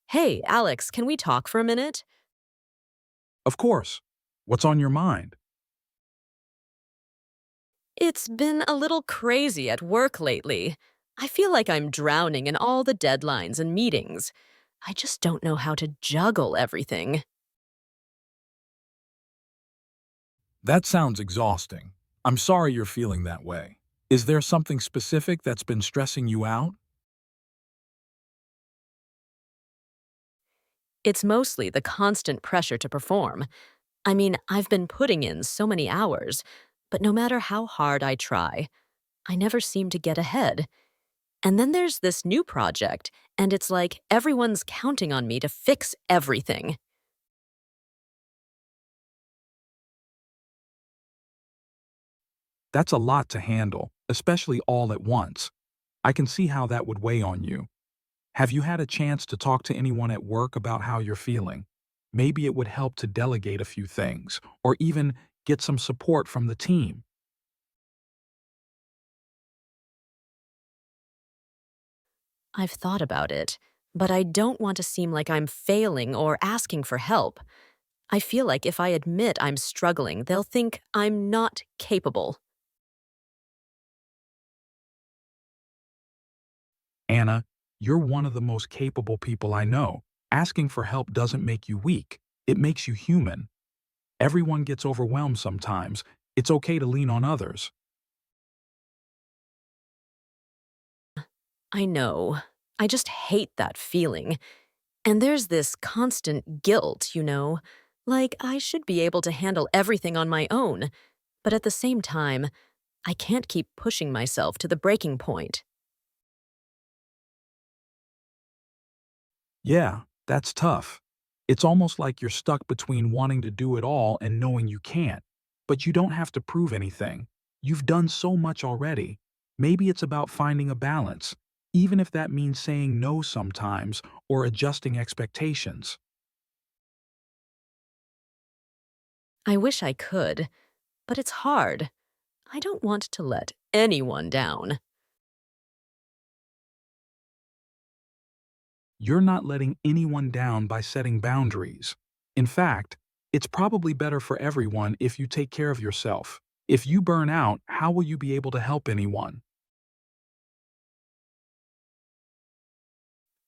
Hey, Alex, can we talk for a minute? Of course. What's on your mind? It's been a little crazy at work lately. I feel like I'm drowning in all the deadlines and meetings. I just don't know how to juggle everything. That sounds exhausting. I'm sorry you're feeling that way. Is there something specific that's been stressing you out? It's mostly the constant pressure to perform. I mean, I've been putting in so many hours, but no matter how hard I try, I never seem to get ahead. And then there's this new project, and it's like everyone's counting on me to fix everything. That's a lot to handle, especially all at once. I can see how that would weigh on you. Have you had a chance to talk to anyone at work about how you're feeling? Maybe it would help to delegate a few things, or even get some support from the team. I've thought about it, but I don't want to seem like I'm failing or asking for help. I feel like if I admit I'm struggling, they'll think I'm not capable. Anna, you're one of the most capable people I know. Asking for help doesn't make you weak. It makes you human. Everyone gets overwhelmed sometimes. It's okay to lean on others. I know. I just hate that feeling. And there's this constant guilt, like I should be able to handle everything on my own. But at the same time, I can't keep pushing myself to the breaking point. Yeah, that's tough. It's almost like you're stuck between wanting to do it all and knowing you can't. But you don't have to prove anything. You've done so much already. Maybe it's about finding a balance, even if that means saying no sometimes or adjusting expectations. I wish I could, but it's hard. I don't want to let anyone down. You're not letting anyone down by setting boundaries. In fact, it's probably better for everyone if you take care of yourself. If you burn out, how will you be able to help anyone?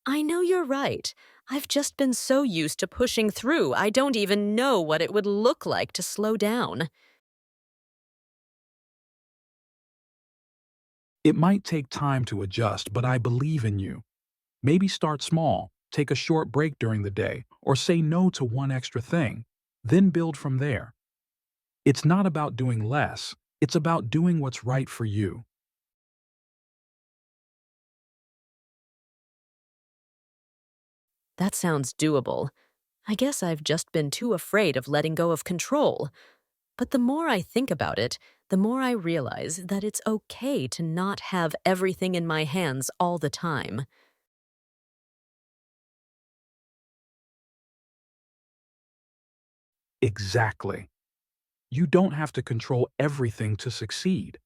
I know you're right. I've just been so used to pushing through, I don't even know what it would look like to slow down. It might take time to adjust, but I believe in you. Maybe start small, take a short break during the day, or say no to one extra thing. Then build from there. It's not about doing less, it's about doing what's right for you. That sounds doable. I guess I've just been too afraid of letting go of control. But the more I think about it, the more I realize that it's okay to not have everything in my hands all the time. Exactly. You don't have to control everything to succeed.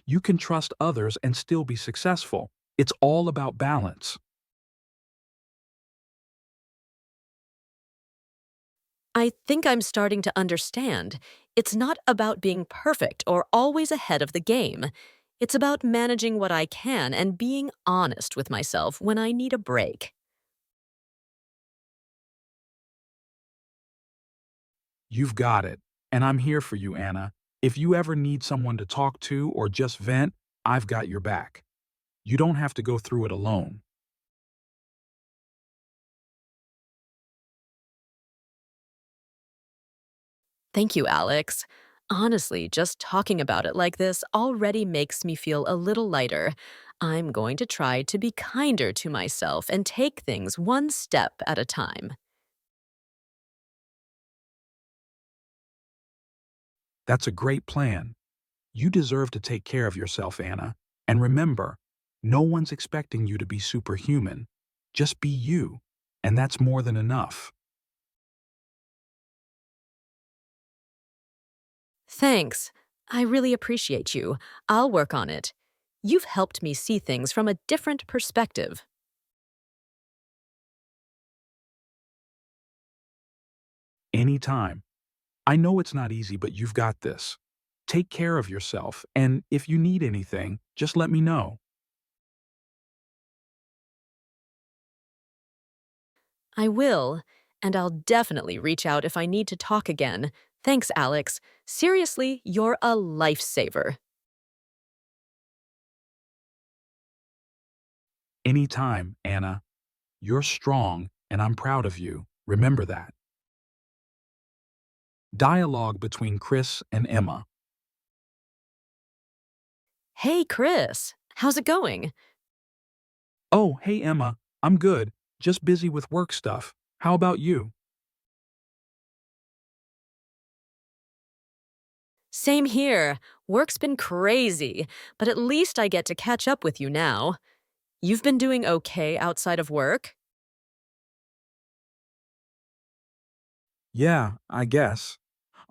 You can trust others and still be successful. It's all about balance. I think I'm starting to understand. It's not about being perfect or always ahead of the game. It's about managing what I can and being honest with myself when I need a break. You've got it. And I'm here for you, Anna. If you ever need someone to talk to or just vent, I've got your back. You don't have to go through it alone. Thank you, Alex. Honestly, just talking about it like this already makes me feel a little lighter. I'm going to try to be kinder to myself and take things one step at a time. That's a great plan. You deserve to take care of yourself, Anna. And remember, no one's expecting you to be superhuman. Just be you. And that's more than enough. Thanks. I really appreciate you. I'll work on it. You've helped me see things from a different perspective. Anytime. I know it's not easy, but you've got this. Take care of yourself, and if you need anything, just let me know. I will, and I'll definitely reach out if I need to talk again. Thanks, Alex. Seriously, you're a lifesaver. Anytime, Anna. You're strong, and I'm proud of you. Remember that. Dialogue between Chris and Emma. Hey, Chris. How's it going? Oh, hey, Emma. I'm good. Just busy with work stuff. How about you? Same here. Work's been crazy, but at least I get to catch up with you now. You've been doing okay outside of work? Yeah, I guess.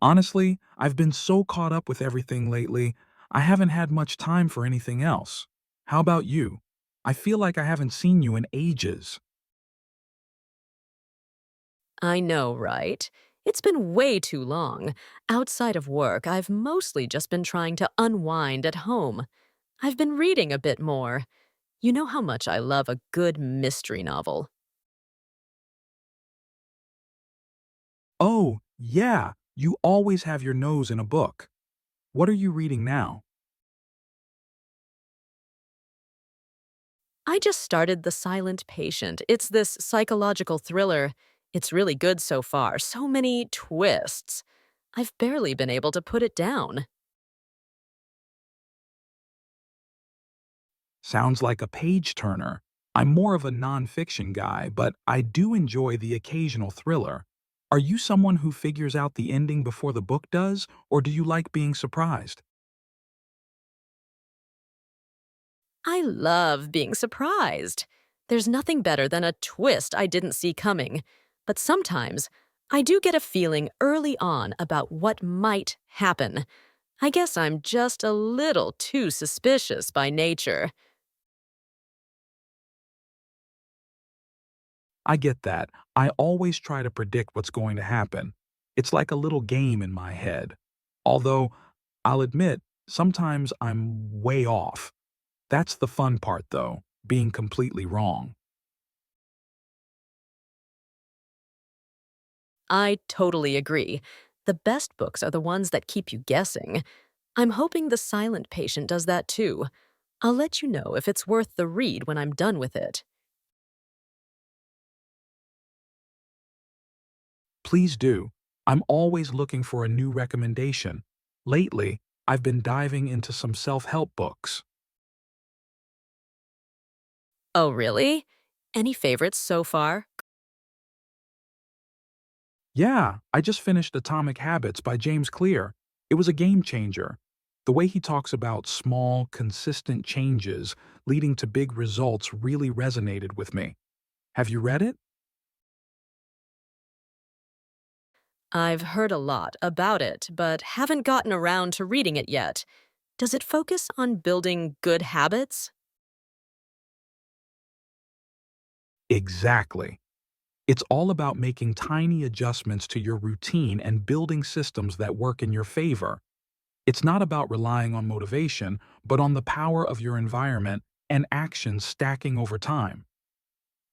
Honestly, I've been so caught up with everything lately, I haven't had much time for anything else. How about you? I feel like I haven't seen you in ages. I know, right? It's been way too long. Outside of work, I've mostly just been trying to unwind at home. I've been reading a bit more. You know how much I love a good mystery novel. Oh, yeah, you always have your nose in a book. What are you reading now? I just started The Silent Patient. It's this psychological thriller. It's really good so far. So many twists. I've barely been able to put it down. Sounds like a page turner. I'm more of a nonfiction guy, but I do enjoy the occasional thriller. Are you someone who figures out the ending before the book does, or do you like being surprised? I love being surprised. There's nothing better than a twist I didn't see coming. But sometimes, I do get a feeling early on about what might happen. I guess I'm just a little too suspicious by nature. I get that. I always try to predict what's going to happen. It's like a little game in my head. Although, I'll admit, sometimes I'm way off. That's the fun part, though, being completely wrong. I totally agree. The best books are the ones that keep you guessing. I'm hoping The Silent Patient does that too. I'll let you know if it's worth the read when I'm done with it. Please do. I'm always looking for a new recommendation. Lately, I've been diving into some self-help books. Oh, really? Any favorites so far? Yeah, I just finished Atomic Habits by James Clear. It was a game changer. The way he talks about small, consistent changes leading to big results really resonated with me. Have you read it? I've heard a lot about it, but haven't gotten around to reading it yet. Does it focus on building good habits? Exactly. It's all about making tiny adjustments to your routine and building systems that work in your favor. It's not about relying on motivation, but on the power of your environment and actions stacking over time.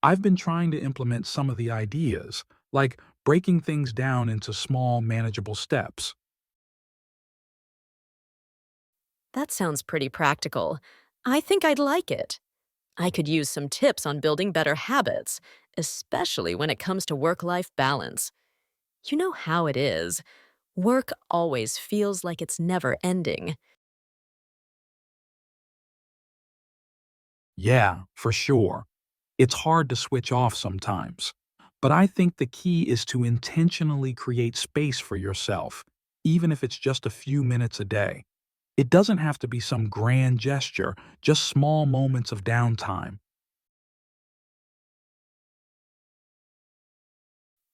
I've been trying to implement some of the ideas, like breaking things down into small, manageable steps. That sounds pretty practical. I think I'd like it. I could use some tips on building better habits, especially when it comes to work life balance. You know how it is. Work always feels like it's never ending. Yeah, for sure. It's hard to switch off sometimes. But I think the key is to intentionally create space for yourself, even if it's just a few minutes a day. It doesn't have to be some grand gesture, just small moments of downtime.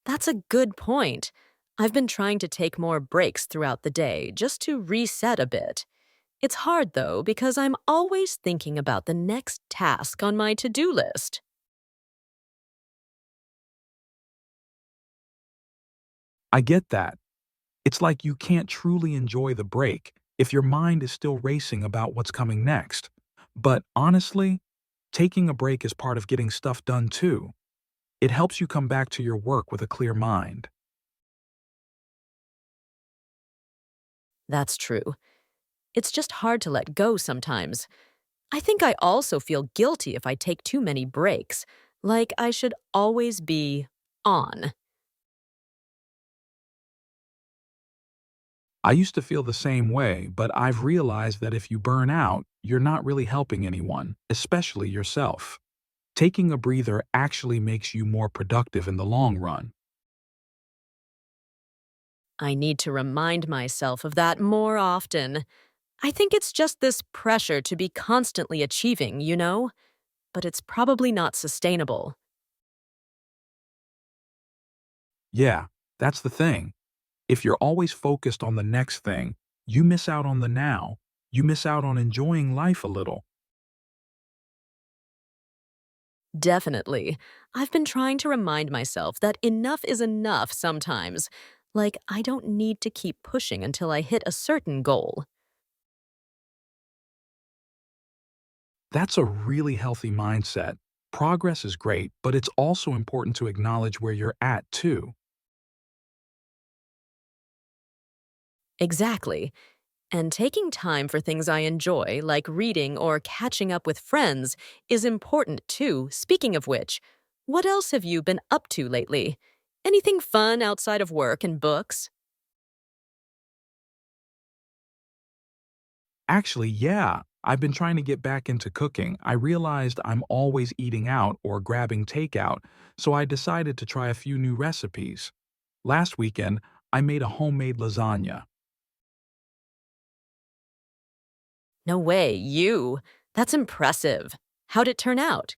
That's a good point. I've been trying to take more breaks throughout the day just to reset a bit. It's hard though because I'm always thinking about the next task on my to do list. I get that. It's like you can't truly enjoy the break if your mind is still racing about what's coming next. But honestly, taking a break is part of getting stuff done too. It helps you come back to your work with a clear mind. That's true. It's just hard to let go sometimes. I think I also feel guilty if I take too many breaks, like I should always be on. I used to feel the same way, but I've realized that if you burn out, you're not really helping anyone, especially yourself. Taking a breather actually makes you more productive in the long run. I need to remind myself of that more often. I think it's just this pressure to be constantly achieving, but it's probably not sustainable. Yeah, that's the thing. If you're always focused on the next thing, you miss out on the now. You miss out on enjoying life a little. Definitely. I've been trying to remind myself that enough is enough sometimes. Like, I don't need to keep pushing until I hit a certain goal. That's a really healthy mindset. Progress is great, but it's also important to acknowledge where you're at too. Exactly. And taking time for things I enjoy, like reading or catching up with friends, is important too. Speaking of which, what else have you been up to lately? Anything fun outside of work and books? Actually, yeah, I've been trying to get back into cooking. I realized I'm always eating out or grabbing takeout, so I decided to try a few new recipes. Last weekend, I made a homemade lasagna. No way, you. That's impressive. How'd it turn out?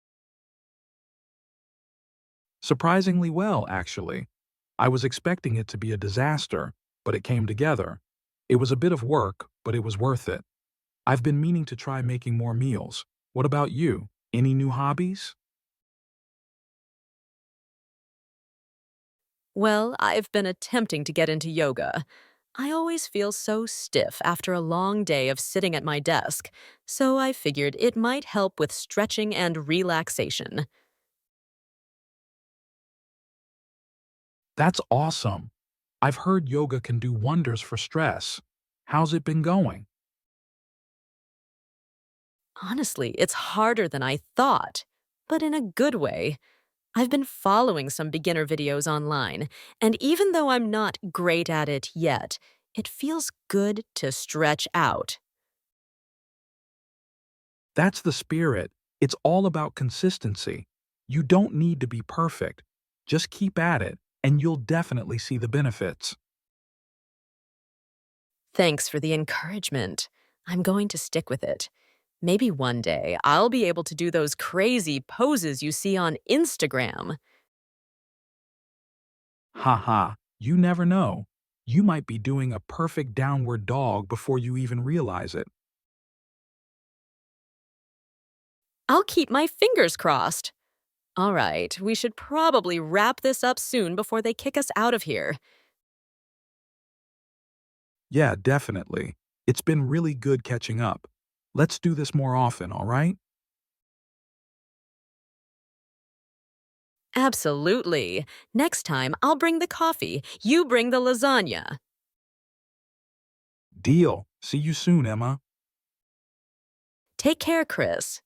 Surprisingly well, actually. I was expecting it to be a disaster, but it came together. It was a bit of work, but it was worth it. I've been meaning to try making more meals. What about you? Any new hobbies? Well, I've been attempting to get into yoga. I always feel so stiff after a long day of sitting at my desk, so I figured it might help with stretching and relaxation. That's awesome. I've heard yoga can do wonders for stress. How's it been going? Honestly, it's harder than I thought, but in a good way. I've been following some beginner videos online, and even though I'm not great at it yet, it feels good to stretch out. That's the spirit. It's all about consistency. You don't need to be perfect. Just keep at it, and you'll definitely see the benefits. Thanks for the encouragement. I'm going to stick with it. Maybe one day I'll be able to do those crazy poses you see on Instagram. Haha, you never know. You might be doing a perfect downward dog before you even realize it. I'll keep my fingers crossed. All right, we should probably wrap this up soon before they kick us out of here. Yeah, definitely. It's been really good catching up. Let's do this more often, all right? Absolutely. Next time, I'll bring the coffee. You bring the lasagna. Deal. See you soon, Emma. Take care, Chris.